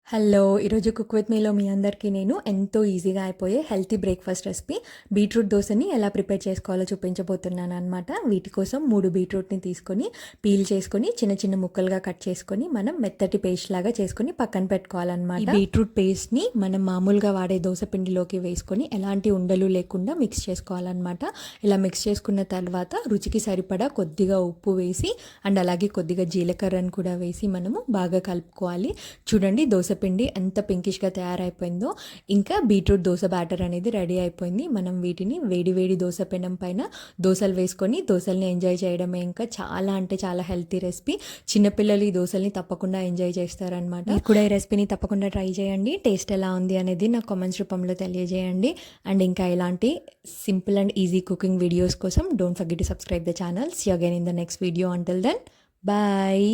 Hello! ఈరోజు cook with మీలో మీ అందరికీ నేను ఎంతో ఈజీగా అయిపోయే హెల్తీ బ్రేక్‌ఫాస్ట్ రెసిపీ బీట్రూట్ దోసని ఎలా ప్రిపేర్ చేసుకోవాలో చూపించబోతున్నాననమాట. వీటి కోసం 3 బీట్రూట్‌ని తీసుకొని పీల్ చేసుకొని చిన్న చిన్న ముక్కలుగా కట్ చేసుకొని మనం మెత్తటి పేస్ట్ లాగా చేసుకొని పక్కన పెట్టుకోవాలన్నమాట. ఈ బీట్రూట్ పేస్ట్‌ని మనం మామూలుగా వాడే దోస పిండిలోకి వేసుకొని ఎలాంటి ఉండలు లేకుండా మిక్స్ చేసుకోవాలన్నమాట. ఇలా మిక్స్ చేసుకున్న తర్వాత రుచికి సరిపడా కొద్దిగా ఉప్పు వేసి అండ్ అలాగే కొద్దిగా జీలకర్రను కూడా వేసి మనము బాగా కలుపుకోవాలి. చూడండి దోస పిండి ఎంత పింకిష్గా తయారైపోయిందో. ఇంకా బీట్రూట్ దోశ బ్యాటర్ అనేది రెడీ అయిపోయింది. మనం వీటిని వేడి వేడి దోశ పెనం పైన దోశలు వేసుకొని దోశల్ని ఎంజాయ్ చేయడమే. ఇంకా చాలా అంటే చాలా హెల్తీ రెసిపీ. చిన్నపిల్లలు ఈ దోశల్ని తప్పకుండా ఎంజాయ్ చేస్తారనమాట. మీరు కూడా ఈ రెసిపీని తప్పకుండా ట్రై చేయండి. టేస్ట్ ఎలా ఉంది అనేది నాకు కామెంట్స్ రూపంలో తెలియజేయండి. అండ్ ఇంకా ఇలాంటి simple and easy cooking videos కోసం don't forget to subscribe the channel. See you again in the next video. Until then bye.